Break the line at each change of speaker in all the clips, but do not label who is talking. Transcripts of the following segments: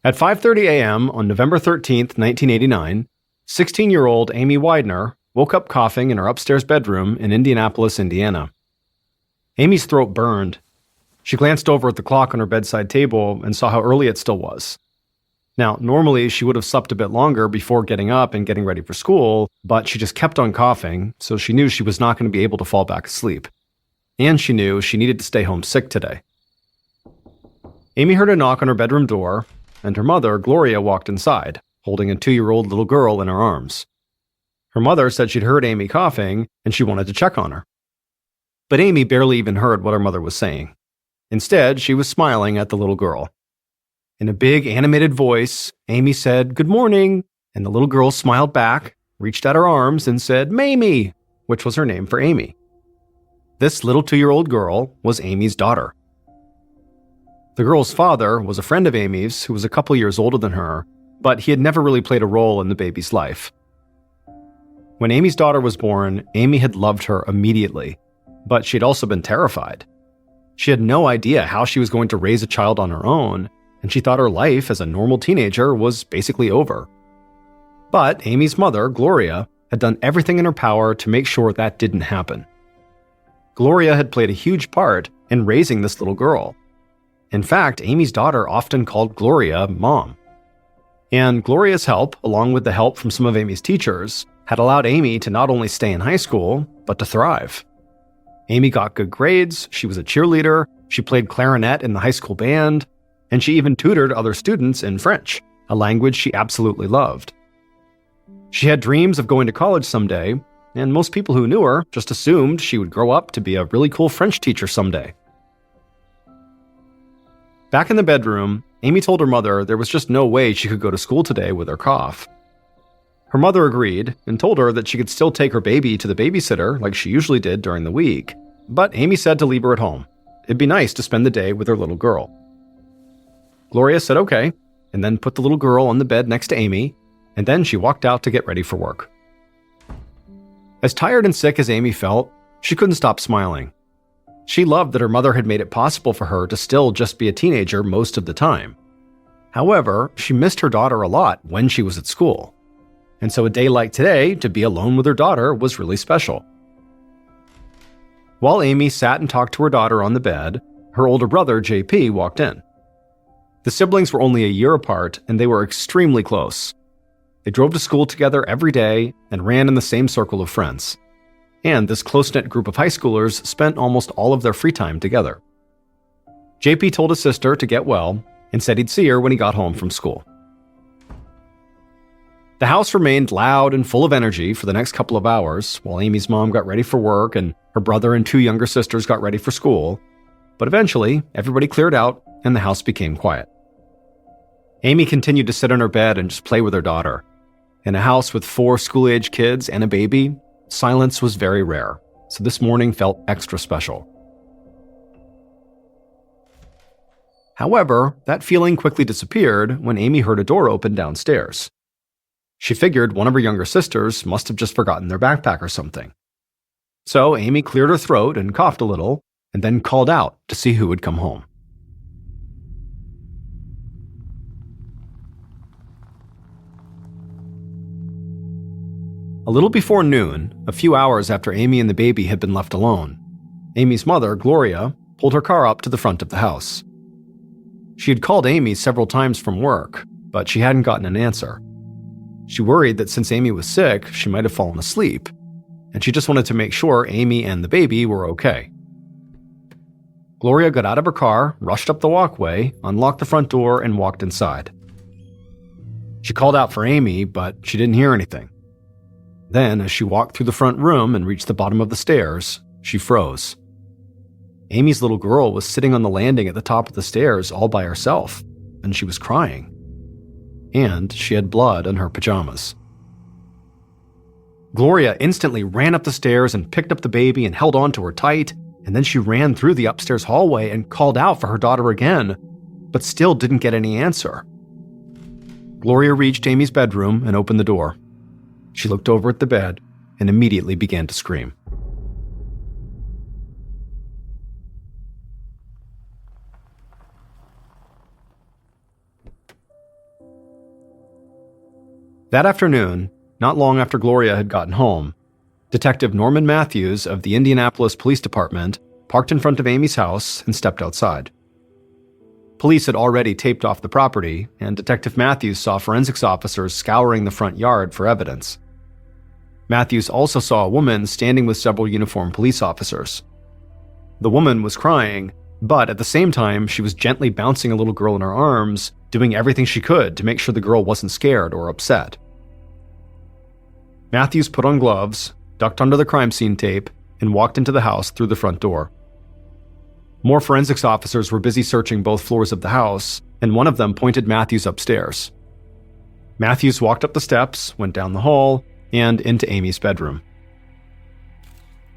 At 5:30 a.m. on November 13th, 1989, 16-year-old Amy Widener woke up coughing in her upstairs bedroom in Indianapolis, Indiana. Amy's throat burned. She glanced over at the clock on her bedside table and saw how early it still was. Now, normally she would have slept a bit longer before getting up and getting ready for school, but she just kept on coughing, so she knew she was not going to be able to fall back asleep. And she knew she needed to stay home sick today. Amy heard a knock on her bedroom door, and her mother, Gloria, walked inside, holding a 2-year-old little girl in her arms. Her mother said she'd heard Amy coughing, and she wanted to check on her. But Amy barely even heard what her mother was saying. Instead, she was smiling at the little girl. In a big, animated voice, Amy said, "Good morning," and the little girl smiled back, reached out her arms, and said, "Mamie," which was her name for Amy. This little 2-year-old girl was Amy's daughter. The girl's father was a friend of Amy's who was a couple years older than her, but he had never really played a role in the baby's life. When Amy's daughter was born, Amy had loved her immediately, but she had also been terrified. She had no idea how she was going to raise a child on her own, and she thought her life as a normal teenager was basically over. But Amy's mother, Gloria, had done everything in her power to make sure that didn't happen. Gloria had played a huge part in raising this little girl. In fact, Amy's daughter often called Gloria Mom. And Gloria's help, along with the help from some of Amy's teachers, had allowed Amy to not only stay in high school, but to thrive. Amy got good grades, she was a cheerleader, she played clarinet in the high school band, and she even tutored other students in French, a language she absolutely loved. She had dreams of going to college someday, and most people who knew her just assumed she would grow up to be a really cool French teacher someday. Back in the bedroom, Amy told her mother there was just no way she could go to school today with her cough. Her mother agreed and told her that she could still take her baby to the babysitter like she usually did during the week, but Amy said to leave her at home. It'd be nice to spend the day with her little girl. Gloria said okay, and then put the little girl on the bed next to Amy, and then she walked out to get ready for work. As tired and sick as Amy felt, she couldn't stop smiling. She loved that her mother had made it possible for her to still just be a teenager most of the time. However, she missed her daughter a lot when she was at school. And so a day like today, to be alone with her daughter was really special. While Amy sat and talked to her daughter on the bed, her older brother, JP, walked in. The siblings were only a year apart, and they were extremely close. They drove to school together every day and ran in the same circle of friends. And this close-knit group of high schoolers spent almost all of their free time together. JP told his sister to get well and said he'd see her when he got home from school. The house remained loud and full of energy for the next couple of hours while Amy's mom got ready for work and her brother and 2 younger sisters got ready for school. But eventually, everybody cleared out and the house became quiet. Amy continued to sit on her bed and just play with her daughter. In a house with 4 school-age kids and a baby, silence was very rare, so this morning felt extra special. However, that feeling quickly disappeared when Amy heard a door open downstairs. She figured one of her younger sisters must have just forgotten their backpack or something. So Amy cleared her throat and coughed a little, and then called out to see who would come home. A little before noon, a few hours after Amy and the baby had been left alone, Amy's mother, Gloria, pulled her car up to the front of the house. She had called Amy several times from work, but she hadn't gotten an answer. She worried that since Amy was sick, she might have fallen asleep, and she just wanted to make sure Amy and the baby were okay. Gloria got out of her car, rushed up the walkway, unlocked the front door, and walked inside. She called out for Amy, but she didn't hear anything. Then, as she walked through the front room and reached the bottom of the stairs, she froze. Amy's little girl was sitting on the landing at the top of the stairs all by herself, and she was crying. And she had blood on her pajamas. Gloria instantly ran up the stairs and picked up the baby and held on to her tight, and then she ran through the upstairs hallway and called out for her daughter again, but still didn't get any answer. Gloria reached Amy's bedroom and opened the door. She looked over at the bed and immediately began to scream. That afternoon, not long after Gloria had gotten home, Detective Norman Matthews of the Indianapolis Police Department parked in front of Amy's house and stepped outside. Police had already taped off the property, and Detective Matthews saw forensics officers scouring the front yard for evidence. Matthews also saw a woman standing with several uniformed police officers. The woman was crying, but at the same time, she was gently bouncing a little girl in her arms, doing everything she could to make sure the girl wasn't scared or upset. Matthews put on gloves, ducked under the crime scene tape, and walked into the house through the front door. More forensics officers were busy searching both floors of the house, and one of them pointed Matthews upstairs. Matthews walked up the steps, went down the hall, and into Amy's bedroom.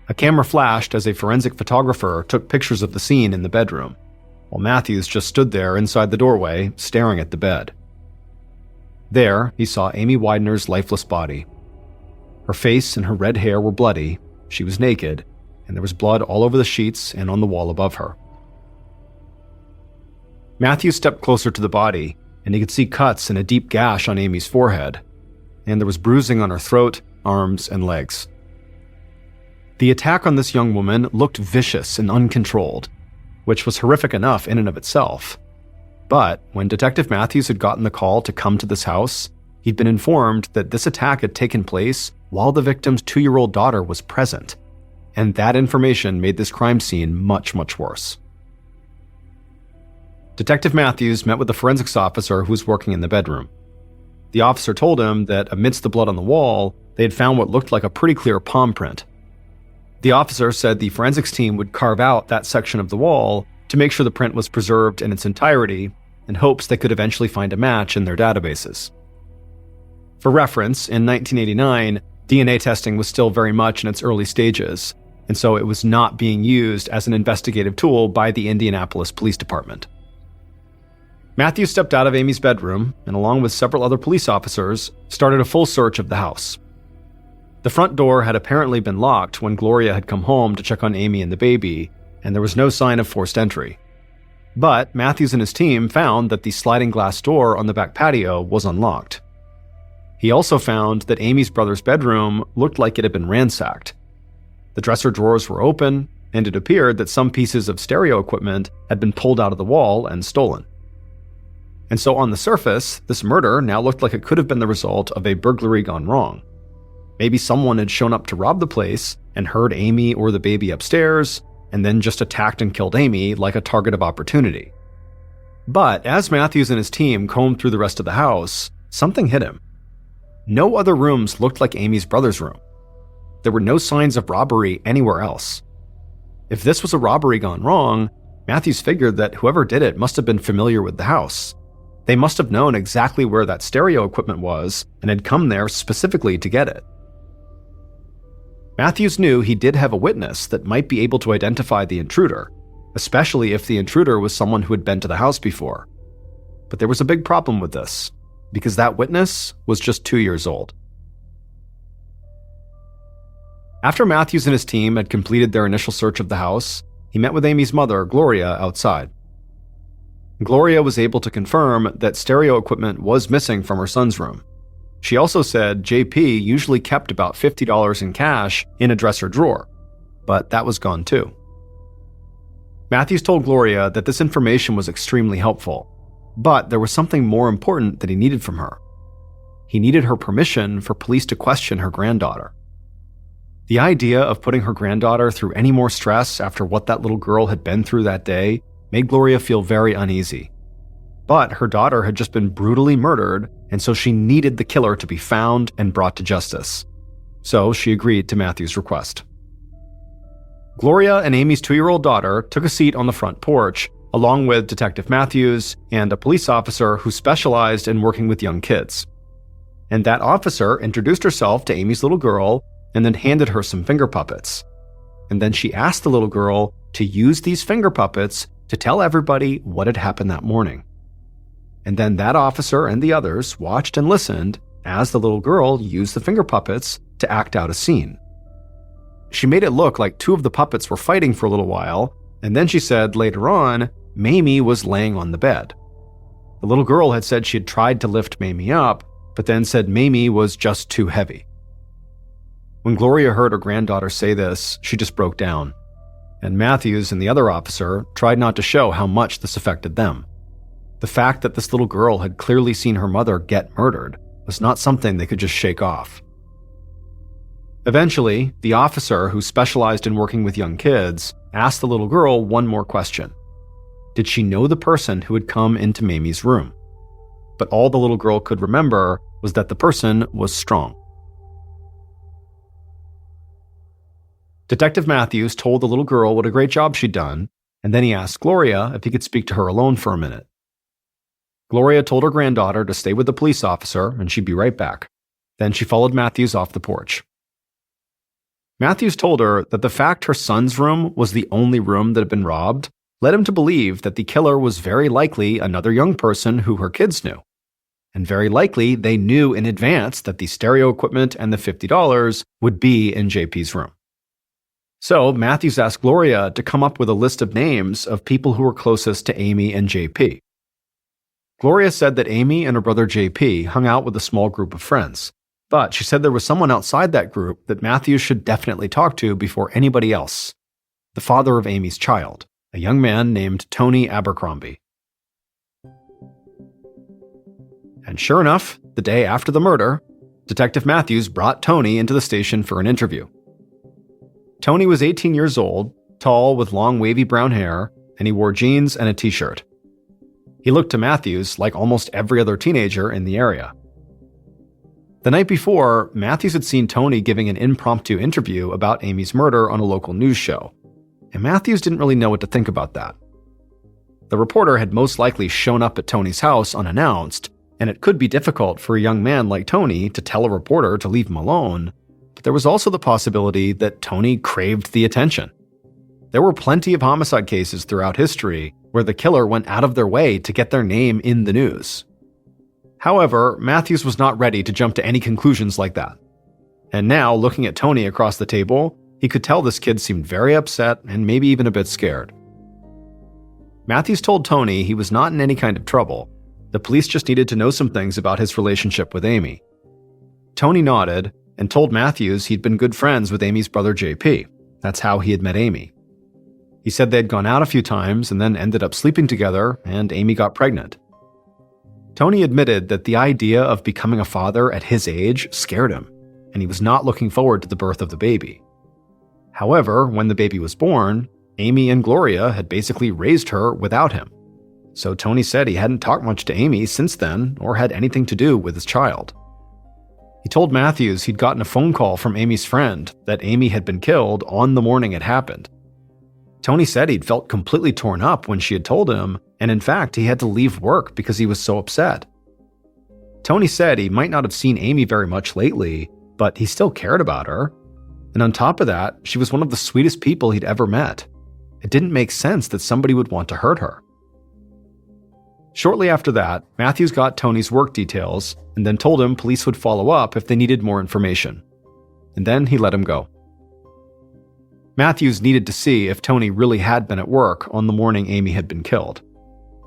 A camera flashed as a forensic photographer took pictures of the scene in the bedroom, while Matthews just stood there inside the doorway, staring at the bed. There, he saw Amy Widener's lifeless body. Her face and her red hair were bloody, she was naked, and there was blood all over the sheets and on the wall above her. Matthews stepped closer to the body, and he could see cuts and a deep gash on Amy's forehead, and there was bruising on her throat, arms, and legs. The attack on this young woman looked vicious and uncontrolled, which was horrific enough in and of itself. But when Detective Matthews had gotten the call to come to this house, he'd been informed that this attack had taken place while the victim's 2-year-old daughter was present, and that information made this crime scene much, much worse. Detective Matthews met with the forensics officer who was working in the bedroom. The officer told him that amidst the blood on the wall, they had found what looked like a pretty clear palm print. The officer said the forensics team would carve out that section of the wall to make sure the print was preserved in its entirety, in hopes they could eventually find a match in their databases. For reference, in 1989, DNA testing was still very much in its early stages, and so it was not being used as an investigative tool by the Indianapolis Police Department. Matthews stepped out of Amy's bedroom and, along with several other police officers, started a full search of the house. The front door had apparently been locked when Gloria had come home to check on Amy and the baby, and there was no sign of forced entry. But Matthews and his team found that the sliding glass door on the back patio was unlocked. He also found that Amy's brother's bedroom looked like it had been ransacked. The dresser drawers were open, and it appeared that some pieces of stereo equipment had been pulled out of the wall and stolen. And so on the surface, this murder now looked like it could have been the result of a burglary gone wrong. Maybe someone had shown up to rob the place and heard Amy or the baby upstairs, and then just attacked and killed Amy like a target of opportunity. But as Matthews and his team combed through the rest of the house, something hit him. No other rooms looked like Amy's brother's room. There were no signs of robbery anywhere else. If this was a robbery gone wrong, Matthews figured that whoever did it must have been familiar with the house. They must have known exactly where that stereo equipment was and had come there specifically to get it. Matthews knew he did have a witness that might be able to identify the intruder, especially if the intruder was someone who had been to the house before. But there was a big problem with this, because that witness was just 2 years old. After Matthews and his team had completed their initial search of the house, he met with Amy's mother, Gloria, outside. Gloria was able to confirm that stereo equipment was missing from her son's room. She also said JP usually kept about $50 in cash in a dresser drawer, but that was gone too. Matthews told Gloria that this information was extremely helpful, but there was something more important that he needed from her. He needed her permission for police to question her granddaughter. The idea of putting her granddaughter through any more stress after what that little girl had been through that day made Gloria feel very uneasy. But her daughter had just been brutally murdered, and so she needed the killer to be found and brought to justice. So she agreed to Matthew's request. Gloria and Amy's 2-year-old daughter took a seat on the front porch, along with Detective Matthews and a police officer who specialized in working with young kids. And that officer introduced herself to Amy's little girl and then handed her some finger puppets. And then she asked the little girl to use these finger puppets to tell everybody what had happened that morning. And then that officer and the others watched and listened as the little girl used the finger puppets to act out a scene. She made it look like 2 of the puppets were fighting for a little while, and then she said later on, Mamie was laying on the bed. The little girl had said she had tried to lift Mamie up, but then said Mamie was just too heavy. When Gloria heard her granddaughter say this, she just broke down, and Matthews and the other officer tried not to show how much this affected them. The fact that this little girl had clearly seen her mother get murdered was not something they could just shake off. Eventually, the officer who specialized in working with young kids asked the little girl one more question. Did she know the person who had come into Mamie's room? But all the little girl could remember was that the person was Strong. Detective Matthews told the little girl what a great job she'd done, and then he asked Gloria if he could speak to her alone for a minute. Gloria told her granddaughter to stay with the police officer and she'd be right back. Then she followed Matthews off the porch. Matthews told her that the fact her son's room was the only room that had been robbed led him to believe that the killer was very likely another young person who her kids knew. And very likely they knew in advance that the stereo equipment and the $50 would be in JP's room. So Matthews asked Gloria to come up with a list of names of people who were closest to Amy and JP. Gloria said that Amy and her brother JP hung out with a small group of friends, but she said there was someone outside that group that Matthews should definitely talk to before anybody else: the father of Amy's child, a young man named Tony Abercrombie. And sure enough, the day after the murder, Detective Matthews brought Tony into the station for an interview. Tony was 18 years old, tall with long wavy brown hair, and he wore jeans and a t-shirt. He looked to Matthews like almost every other teenager in the area. The night before, Matthews had seen Tony giving an impromptu interview about Amy's murder on a local news show, and Matthews didn't really know what to think about that. The reporter had most likely shown up at Tony's house unannounced, and it could be difficult for a young man like Tony to tell a reporter to leave him alone, but there was also the possibility that Tony craved the attention. There were plenty of homicide cases throughout history where the killer went out of their way to get their name in the news. However, Matthews was not ready to jump to any conclusions like that. And now, looking at Tony across the table, he could tell this kid seemed very upset and maybe even a bit scared. Matthews told Tony he was not in any kind of trouble. The police just needed to know some things about his relationship with Amy. Tony nodded and told Matthews he'd been good friends with Amy's brother JP. That's how he had met Amy. He said they'd gone out a few times and then ended up sleeping together, and Amy got pregnant. Tony admitted that the idea of becoming a father at his age scared him, and he was not looking forward to the birth of the baby. However, when the baby was born, Amy and Gloria had basically raised her without him. So Tony said he hadn't talked much to Amy since then or had anything to do with his child. He told Matthews he'd gotten a phone call from Amy's friend that Amy had been killed on the morning it happened. Tony said he'd felt completely torn up when she had told him, and in fact, he had to leave work because he was so upset. Tony said he might not have seen Amy very much lately, but he still cared about her. And on top of that, she was one of the sweetest people he'd ever met. It didn't make sense that somebody would want to hurt her. Shortly after that, Matthews got Tony's work details and then told him police would follow up if they needed more information. And then he let him go. Matthews needed to see if Tony really had been at work on the morning Amy had been killed.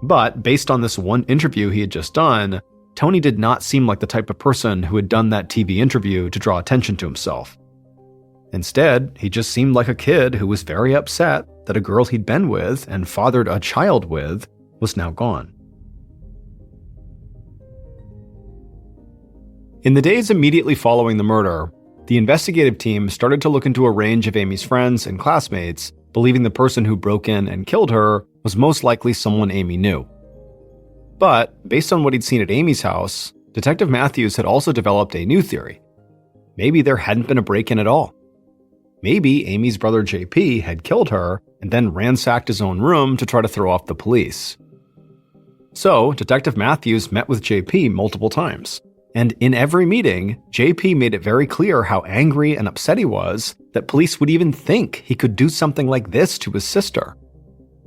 But based on this one interview he had just done, Tony did not seem like the type of person who had done that TV interview to draw attention to himself. Instead, he just seemed like a kid who was very upset that a girl he'd been with and fathered a child with was now gone. In the days immediately following the murder, the investigative team started to look into a range of Amy's friends and classmates, believing the person who broke in and killed her was most likely someone Amy knew. But, based on what he'd seen at Amy's house, Detective Matthews had also developed a new theory. Maybe there hadn't been a break-in at all. Maybe Amy's brother JP had killed her and then ransacked his own room to try to throw off the police. So, Detective Matthews met with JP multiple times. And in every meeting, JP made it very clear how angry and upset he was that police would even think he could do something like this to his sister.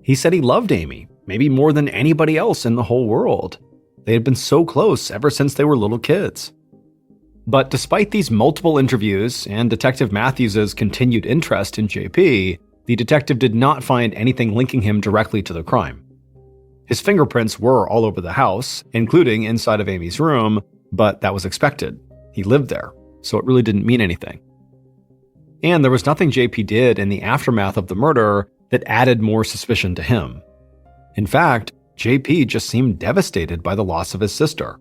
He said he loved Amy, maybe more than anybody else in the whole world. They had been so close ever since they were little kids. But despite these multiple interviews and Detective Matthews' continued interest in JP, the detective did not find anything linking him directly to the crime. His fingerprints were all over the house, including inside of Amy's room, But that was expected. He lived there, so it really didn't mean anything. And there was nothing JP did in the aftermath of the murder that added more suspicion to him. In fact, JP just seemed devastated by the loss of his sister.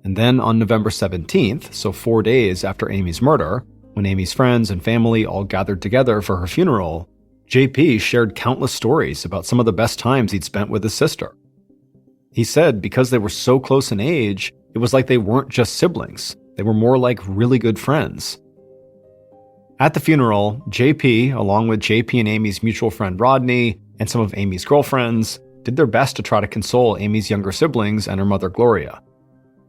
And then on November 17th, so 4 days after Amy's murder, when Amy's friends and family all gathered together for her funeral, JP shared countless stories about some of the best times he'd spent with his sister. He said because they were so close in age, it was like they weren't just siblings. They were more like really good friends. At the funeral, JP, along with JP and Amy's mutual friend Rodney and some of Amy's girlfriends, did their best to try to console Amy's younger siblings and her mother Gloria.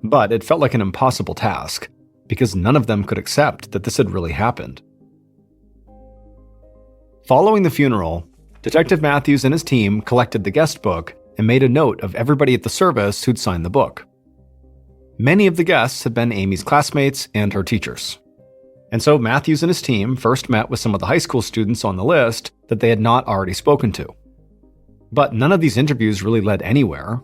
But it felt like an impossible task, because none of them could accept that this had really happened. Following the funeral, Detective Matthews and his team collected the guest book and made a note of everybody at the service who'd signed the book. Many of the guests had been Amy's classmates and her teachers. And so Matthews and his team first met with some of the high school students on the list that they had not already spoken to. But none of these interviews really led anywhere.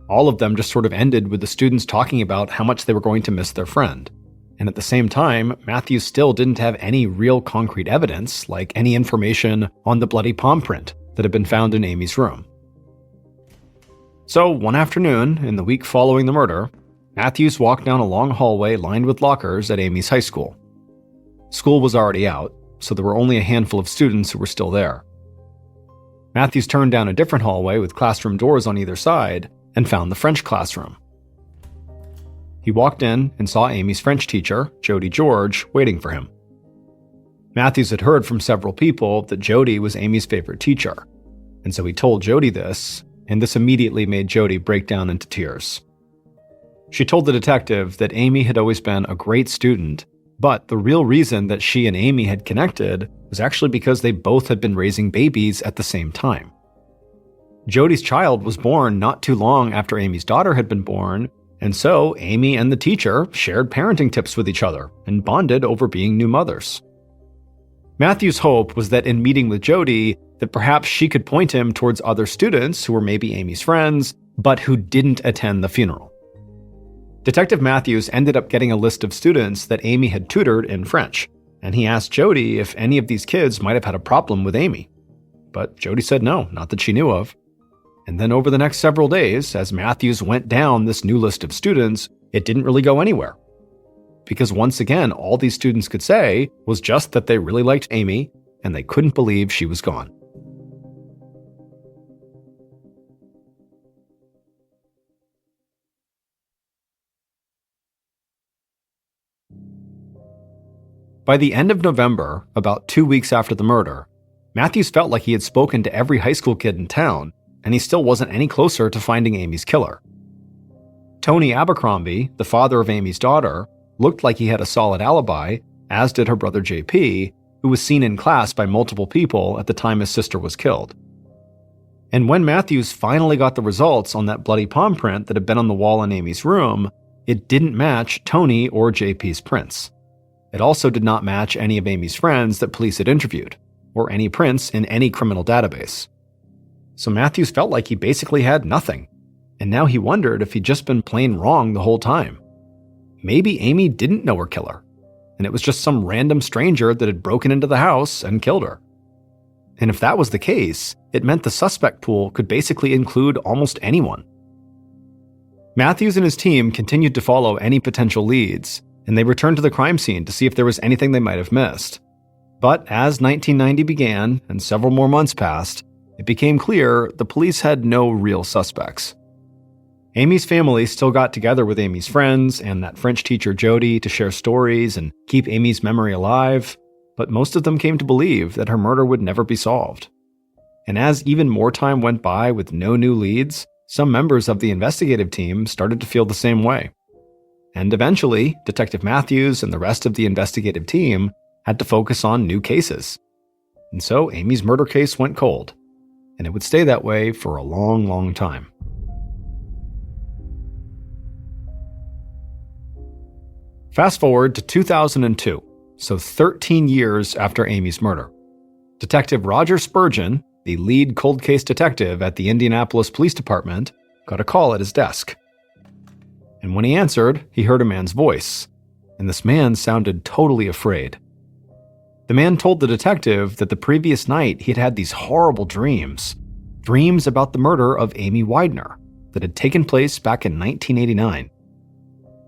All of them just sort of ended with the students talking about how much they were going to miss their friend. And at the same time, Matthews still didn't have any real concrete evidence, like any information on the bloody palm print that had been found in Amy's room. So one afternoon, in the week following the murder, Matthews walked down a long hallway lined with lockers at Amy's high school. School was already out, so there were only a handful of students who were still there. Matthews turned down a different hallway with classroom doors on either side and found the French classroom. He walked in and saw Amy's French teacher, Jody George, waiting for him. Matthews had heard from several people that Jody was Amy's favorite teacher, and so he told Jody this, and this immediately made Jody break down into tears. She told the detective that Amy had always been a great student, but the real reason that she and Amy had connected was actually because they both had been raising babies at the same time. Jody's child was born not too long after Amy's daughter had been born, and so Amy and the teacher shared parenting tips with each other and bonded over being new mothers. Matthew's hope was that in meeting with Jody, that perhaps she could point him towards other students who were maybe Amy's friends, but who didn't attend the funeral. Detective Matthews ended up getting a list of students that Amy had tutored in French, and he asked Jody if any of these kids might have had a problem with Amy. But Jody said no, not that she knew of. And then over the next several days, as Matthews went down this new list of students, it didn't really go anywhere. Because once again, all these students could say was just that they really liked Amy, and they couldn't believe she was gone. By the end of November, about 2 weeks after the murder, Matthews felt like he had spoken to every high school kid in town, and he still wasn't any closer to finding Amy's killer. Tony Abercrombie, the father of Amy's daughter, looked like he had a solid alibi, as did her brother JP, who was seen in class by multiple people at the time his sister was killed. And when Matthews finally got the results on that bloody palm print that had been on the wall in Amy's room, it didn't match Tony or JP's prints. It also did not match any of Amy's friends that police had interviewed, or any prints in any criminal database. So Matthews felt like he basically had nothing, and now he wondered if he'd just been plain wrong the whole time. Maybe Amy didn't know her killer, and it was just some random stranger that had broken into the house and killed her. And if that was the case, it meant the suspect pool could basically include almost anyone. Matthews and his team continued to follow any potential leads, and they returned to the crime scene to see if there was anything they might have missed. But as 1990 began and several more months passed, it became clear the police had no real suspects. Amy's family still got together with Amy's friends and that French teacher Jody to share stories and keep Amy's memory alive, but most of them came to believe that her murder would never be solved. And as even more time went by with no new leads, some members of the investigative team started to feel the same way. And eventually, Detective Matthews and the rest of the investigative team had to focus on new cases. And so Amy's murder case went cold, and it would stay that way for a long, long time. Fast forward to 2002, so 13 years after Amy's murder. Detective Roger Spurgeon, the lead cold case detective at the Indianapolis Police Department, got a call at his desk. And when he answered, he heard a man's voice, and this man sounded totally afraid. The man told the detective that the previous night he had had these horrible dreams about the murder of Amy Widener that had taken place back in 1989.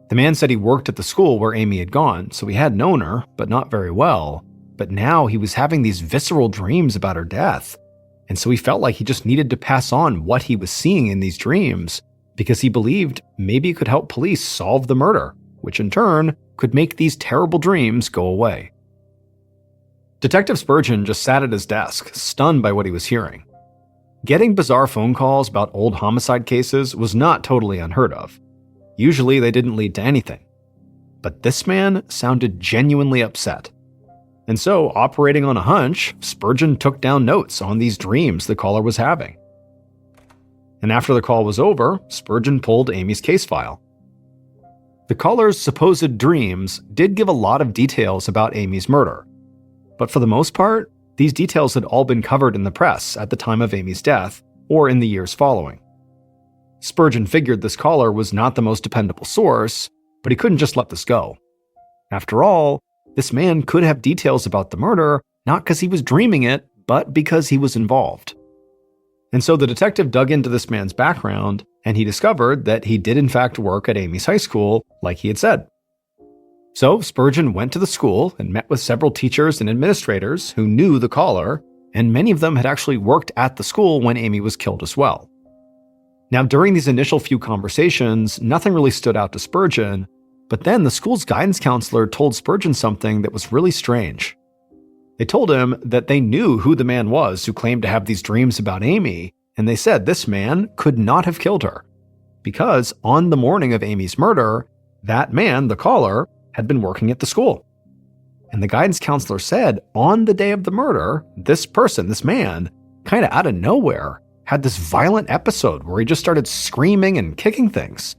The man said he worked at the school where Amy had gone, so he had known her, but not very well. But now he was having these visceral dreams about her death, and so he felt like he just needed to pass on what he was seeing in these dreams because he believed maybe it could help police solve the murder, which in turn could make these terrible dreams go away. Detective Spurgeon just sat at his desk, stunned by what he was hearing. Getting bizarre phone calls about old homicide cases was not totally unheard of. Usually they didn't lead to anything. But this man sounded genuinely upset. And so, operating on a hunch, Spurgeon took down notes on these dreams the caller was having. And after the call was over, Spurgeon pulled Amy's case file. The caller's supposed dreams did give a lot of details about Amy's murder. But for the most part, these details had all been covered in the press at the time of Amy's death or in the years following. Spurgeon figured this caller was not the most dependable source, but he couldn't just let this go. After all, this man could have details about the murder not because he was dreaming it, but because he was involved. And so the detective dug into this man's background, and he discovered that he did in fact work at Amy's high school, like he had said. So Spurgeon went to the school and met with several teachers and administrators who knew the caller, and many of them had actually worked at the school when Amy was killed as well. Now, during these initial few conversations, nothing really stood out to Spurgeon, but then the school's guidance counselor told Spurgeon something that was really strange. They told him that they knew who the man was who claimed to have these dreams about Amy, and they said this man could not have killed her, because on the morning of Amy's murder, that man, the caller, had been working at the school. And the guidance counselor said on the day of the murder, this person, this man, kind of out of nowhere, had this violent episode where he just started screaming and kicking things.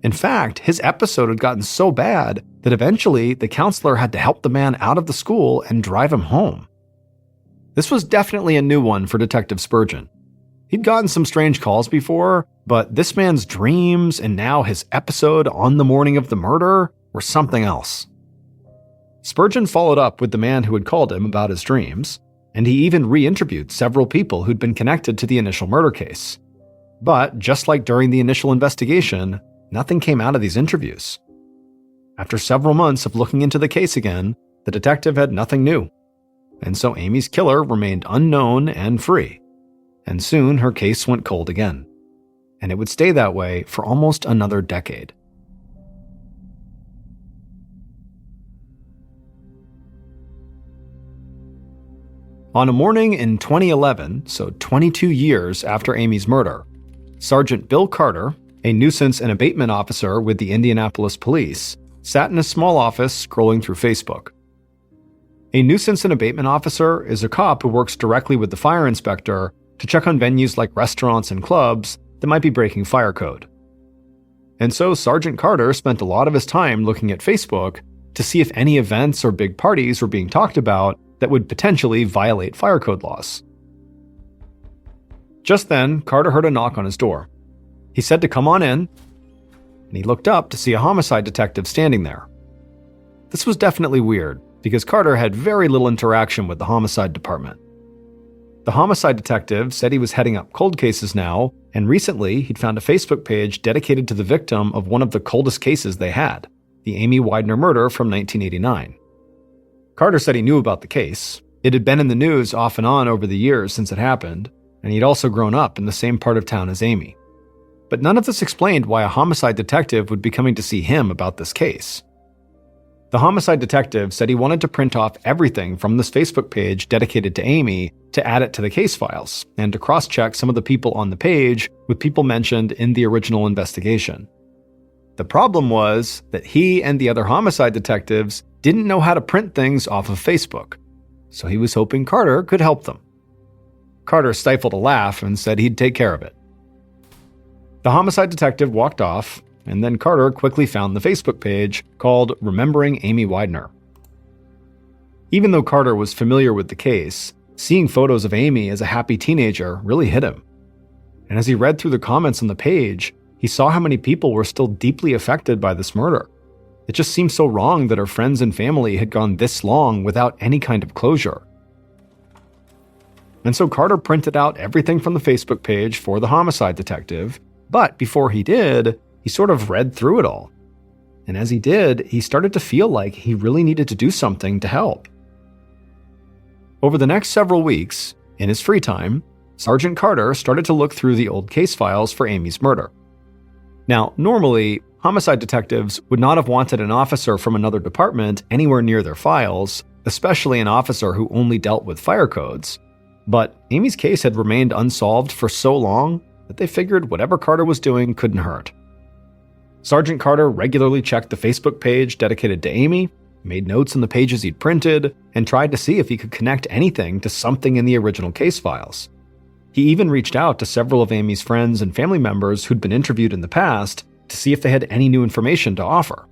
In fact, his episode had gotten so bad that eventually the counselor had to help the man out of the school and drive him home. This was definitely a new one for Detective Spurgeon. He'd gotten some strange calls before, but this man's dreams and now his episode on the morning of the murder were something else. Spurgeon followed up with the man who had called him about his dreams, and he even re-interviewed several people who'd been connected to the initial murder case. But just like during the initial investigation, nothing came out of these interviews. After several months of looking into the case again, the detective had nothing new. And so Amy's killer remained unknown and free. And soon her case went cold again. And it would stay that way for almost another decade. On a morning in 2011, so 22 years after Amy's murder, Sergeant Bill Carter, a nuisance and abatement officer with the Indianapolis Police, sat in a small office scrolling through Facebook. A nuisance and abatement officer is a cop who works directly with the fire inspector to check on venues like restaurants and clubs that might be breaking fire code. And so Sergeant Carter spent a lot of his time looking at Facebook to see if any events or big parties were being talked about that would potentially violate fire code laws. Just then, Carter heard a knock on his door. He said to come on in, and he looked up to see a homicide detective standing there. This was definitely weird, because Carter had very little interaction with the homicide department. The homicide detective said he was heading up cold cases now, and recently he'd found a Facebook page dedicated to the victim of one of the coldest cases they had, the Amy Widener murder from 1989. Carter said he knew about the case. It had been in the news off and on over the years since it happened, and he'd also grown up in the same part of town as Amy. But none of this explained why a homicide detective would be coming to see him about this case. The homicide detective said he wanted to print off everything from this Facebook page dedicated to Amy to add it to the case files, and to cross-check some of the people on the page with people mentioned in the original investigation. The problem was that he and the other homicide detectives didn't know how to print things off of Facebook, so he was hoping Carter could help them. Carter stifled a laugh and said he'd take care of it. The homicide detective walked off, and then Carter quickly found the Facebook page called Remembering Amy Widener. Even though Carter was familiar with the case, seeing photos of Amy as a happy teenager really hit him. And as he read through the comments on the page, He saw how many people were still deeply affected by this murder. It just seemed so wrong that her friends and family had gone this long without any kind of closure. And so Carter printed out everything from the Facebook page for the homicide detective, but before he did, he sort of read through it all. And as he did, he started to feel like he really needed to do something to help. Over the next several weeks, in his free time, Sergeant Carter started to look through the old case files for Amy's murder. Now, normally, homicide detectives would not have wanted an officer from another department anywhere near their files, especially an officer who only dealt with fire codes. But Amy's case had remained unsolved for so long that they figured whatever Carter was doing couldn't hurt. Sergeant Carter regularly checked the Facebook page dedicated to Amy, made notes on the pages he'd printed, and tried to see if he could connect anything to something in the original case files. He even reached out to several of Amy's friends and family members who'd been interviewed in the past to see if they had any new information to offer.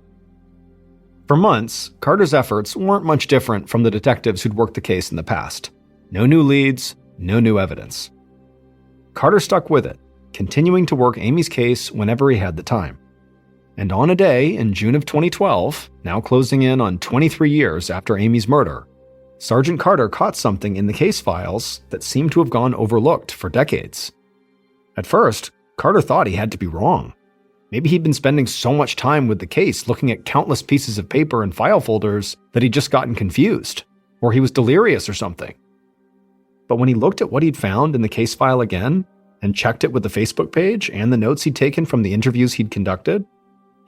For months, Carter's efforts weren't much different from the detectives who'd worked the case in the past. No new leads, no new evidence. Carter stuck with it, continuing to work Amy's case whenever he had the time. And on a day in June of 2012, now closing in on 23 years after Amy's murder, Sergeant Carter caught something in the case files that seemed to have gone overlooked for decades. At first, Carter thought he had to be wrong. Maybe he'd been spending so much time with the case looking at countless pieces of paper and file folders that he'd just gotten confused, or he was delirious or something. But when he looked at what he'd found in the case file again, and checked it with the Facebook page and the notes he'd taken from the interviews he'd conducted,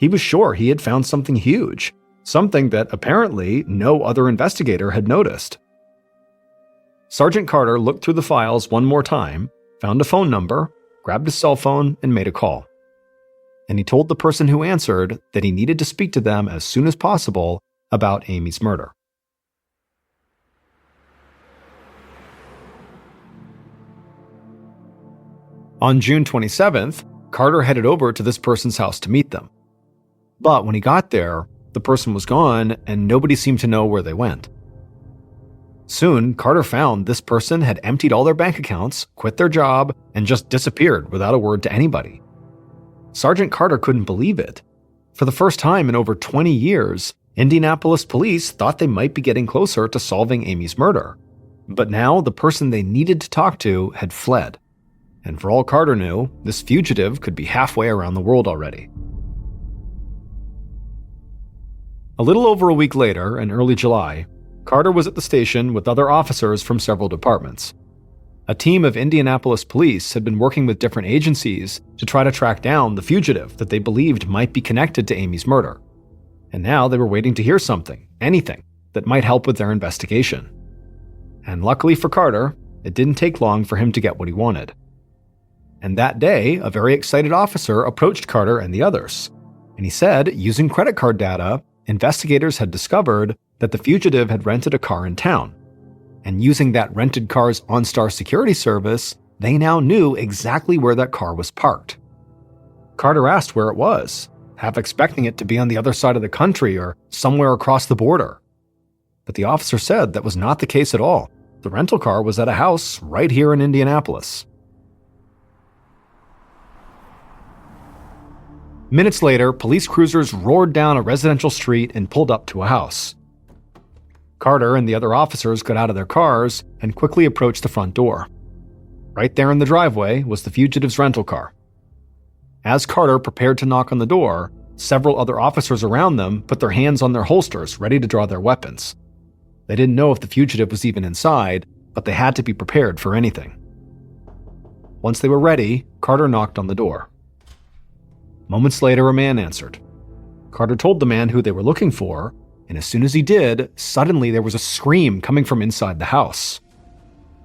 he was sure he had found something huge, something that apparently no other investigator had noticed. Sergeant Carter looked through the files one more time, found a phone number, grabbed his cell phone, and made a call. And he told the person who answered that he needed to speak to them as soon as possible about Amy's murder. On June 27th, Carter headed over to this person's house to meet them. But when he got there, the person was gone and nobody seemed to know where they went. Soon, Carter found this person had emptied all their bank accounts, quit their job, and just disappeared without a word to anybody. Sergeant Carter couldn't believe it. For the first time in over 20 years, Indianapolis police thought they might be getting closer to solving Amy's murder. But now the person they needed to talk to had fled. And for all Carter knew, this fugitive could be halfway around the world already. A little over a week later, in early July, Carter was at the station with other officers from several departments. A team of Indianapolis police had been working with different agencies to try to track down the fugitive that they believed might be connected to Amy's murder. And now they were waiting to hear something, anything, that might help with their investigation. And luckily for Carter, it didn't take long for him to get what he wanted. And that day, a very excited officer approached Carter and the others. And he said, using credit card data, investigators had discovered that the fugitive had rented a car in town. And using that rented car's OnStar security service, they now knew exactly where that car was parked. Carter asked where it was, half expecting it to be on the other side of the country or somewhere across the border. But the officer said that was not the case at all. The rental car was at a house right here in Indianapolis. Minutes later, police cruisers roared down a residential street and pulled up to a house. Carter and the other officers got out of their cars and quickly approached the front door. Right there in the driveway was the fugitive's rental car. As Carter prepared to knock on the door, several other officers around them put their hands on their holsters, ready to draw their weapons. They didn't know if the fugitive was even inside, but they had to be prepared for anything. Once they were ready, Carter knocked on the door. Moments later, a man answered. Carter told the man who they were looking for, and as soon as he did, suddenly there was a scream coming from inside the house.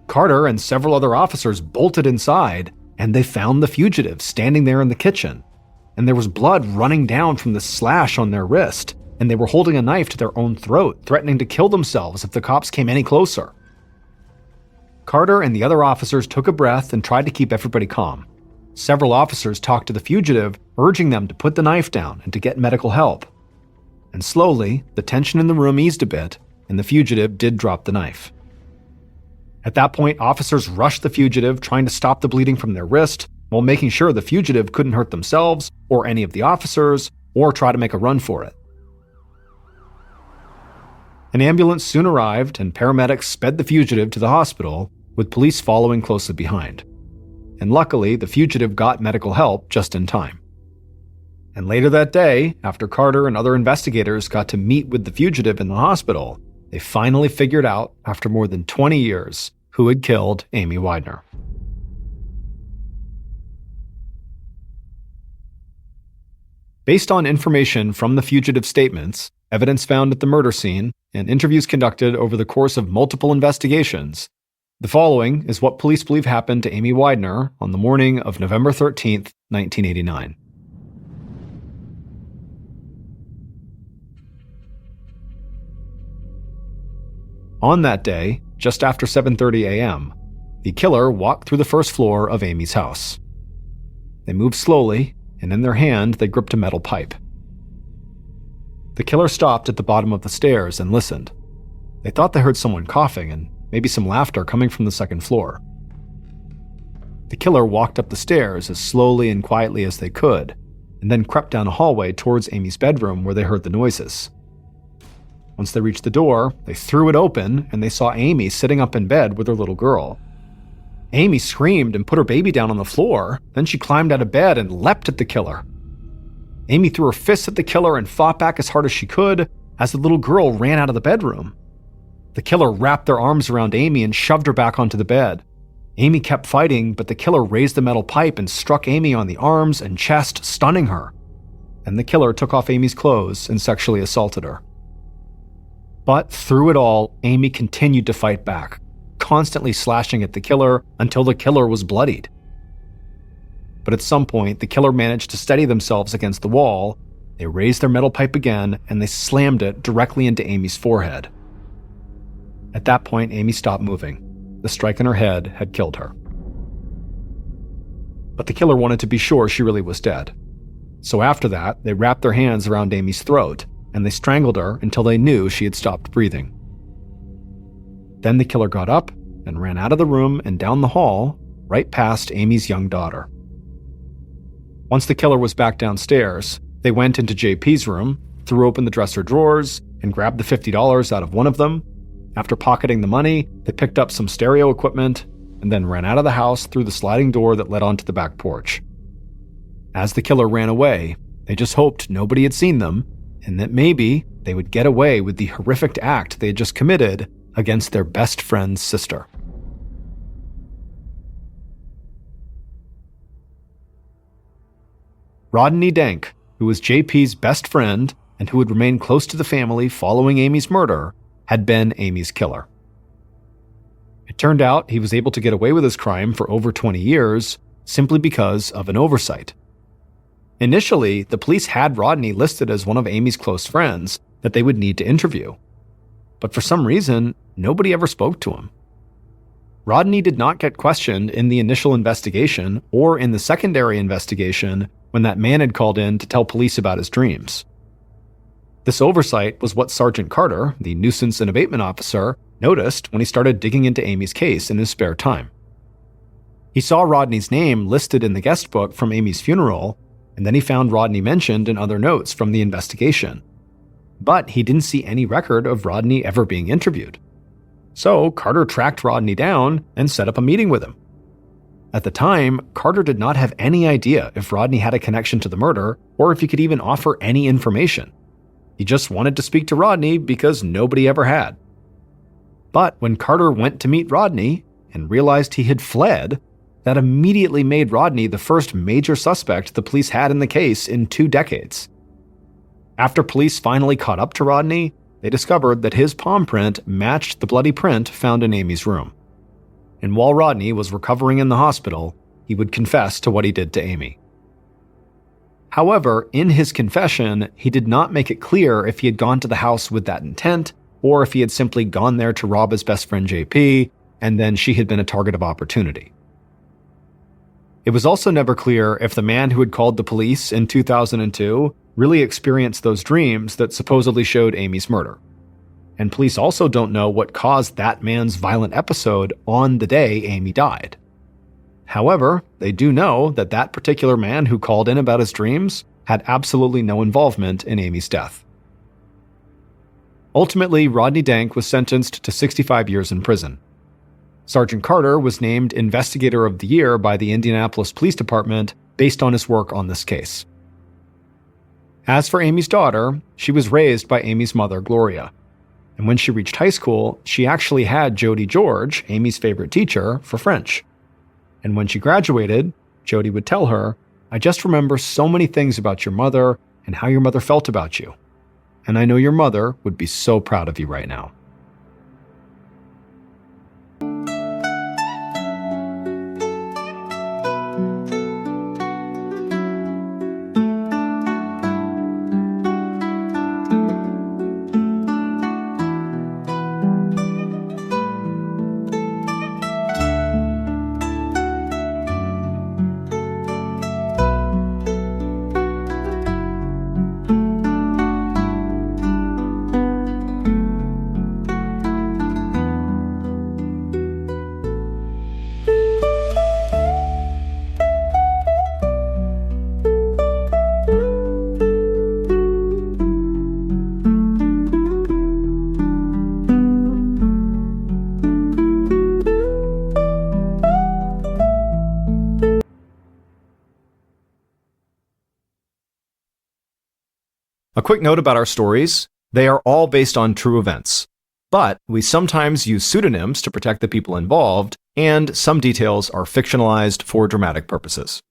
Carter and several other officers bolted inside, and they found the fugitive standing there in the kitchen. And there was blood running down from the slash on their wrist, and they were holding a knife to their own throat, threatening to kill themselves if the cops came any closer. Carter and the other officers took a breath and tried to keep everybody calm. Several officers talked to the fugitive, urging them to put the knife down and to get medical help. And slowly, the tension in the room eased a bit, and the fugitive did drop the knife. At that point, officers rushed the fugitive, trying to stop the bleeding from their wrist, while making sure the fugitive couldn't hurt themselves or any of the officers or try to make a run for it. An ambulance soon arrived and paramedics sped the fugitive to the hospital, with police following closely behind. And luckily, the fugitive got medical help just in time. And later that day, after Carter and other investigators got to meet with the fugitive in the hospital, they finally figured out, after more than 20 years, who had killed Amy Widener. Based on information from the fugitive's statements, evidence found at the murder scene, and interviews conducted over the course of multiple investigations, the following is what police believe happened to Amy Widener on the morning of November 13th, 1989. On that day, just after 7:30 a.m., the killer walked through the first floor of Amy's house. They moved slowly, and in their hand they gripped a metal pipe. The killer stopped at the bottom of the stairs and listened. They thought they heard someone coughing and maybe some laughter coming from the second floor. The killer walked up the stairs as slowly and quietly as they could, and then crept down a hallway towards Amy's bedroom where they heard the noises. Once they reached the door, they threw it open and they saw Amy sitting up in bed with her little girl. Amy screamed and put her baby down on the floor, then she climbed out of bed and leapt at the killer. Amy threw her fists at the killer and fought back as hard as she could as the little girl ran out of the bedroom. The killer wrapped their arms around Amy and shoved her back onto the bed. Amy kept fighting, but the killer raised the metal pipe and struck Amy on the arms and chest, stunning her. And the killer took off Amy's clothes and sexually assaulted her. But through it all, Amy continued to fight back, constantly slashing at the killer until the killer was bloodied. But at some point, the killer managed to steady themselves against the wall. They raised their metal pipe again, and they slammed it directly into Amy's forehead. At that point, Amy stopped moving. The strike in her head had killed her. But the killer wanted to be sure she really was dead. So after that, they wrapped their hands around Amy's throat, and they strangled her until they knew she had stopped breathing. Then the killer got up and ran out of the room and down the hall, right past Amy's young daughter. Once the killer was back downstairs, they went into JP's room, threw open the dresser drawers, and grabbed the $50 out of one of them. After pocketing the money, they picked up some stereo equipment and then ran out of the house through the sliding door that led onto the back porch. As the killer ran away, they just hoped nobody had seen them and that maybe they would get away with the horrific act they had just committed against their best friend's sister. Rodney Dank, who was JP's best friend and who would remain close to the family following Amy's murder, had been Amy's killer. It turned out he was able to get away with his crime for over 20 years simply because of an oversight. Initially, the police had Rodney listed as one of Amy's close friends that they would need to interview. But for some reason, nobody ever spoke to him. Rodney did not get questioned in the initial investigation or in the secondary investigation when that man had called in to tell police about his dreams. This oversight was what Sergeant Carter, the nuisance and abatement officer, noticed when he started digging into Amy's case in his spare time. He saw Rodney's name listed in the guest book from Amy's funeral, and then he found Rodney mentioned in other notes from the investigation. But he didn't see any record of Rodney ever being interviewed. So Carter tracked Rodney down and set up a meeting with him. At the time, Carter did not have any idea if Rodney had a connection to the murder or if he could even offer any information. He just wanted to speak to Rodney because nobody ever had. But when Carter went to meet Rodney and realized he had fled, that immediately made Rodney the first major suspect the police had in the case in 2 decades. After police finally caught up to Rodney, they discovered that his palm print matched the bloody print found in Amy's room. And while Rodney was recovering in the hospital, he would confess to what he did to Amy. However, in his confession, he did not make it clear if he had gone to the house with that intent, or if he had simply gone there to rob his best friend JP, and then she had been a target of opportunity. It was also never clear if the man who had called the police in 2002 really experienced those dreams that supposedly showed Amy's murder. And police also don't know what caused that man's violent episode on the day Amy died. However, they do know that that particular man who called in about his dreams had absolutely no involvement in Amy's death. Ultimately, Rodney Dank was sentenced to 65 years in prison. Sergeant Carter was named Investigator of the Year by the Indianapolis Police Department based on his work on this case. As for Amy's daughter, she was raised by Amy's mother, Gloria. And when she reached high school, she actually had Jody George, Amy's favorite teacher, for French. And when she graduated, Jody would tell her, "I just remember so many things about your mother and how your mother felt about you. And I know your mother would be so proud of you right now." A quick note about our stories: they are all based on true events, but we sometimes use pseudonyms to protect the people involved, and some details are fictionalized for dramatic purposes.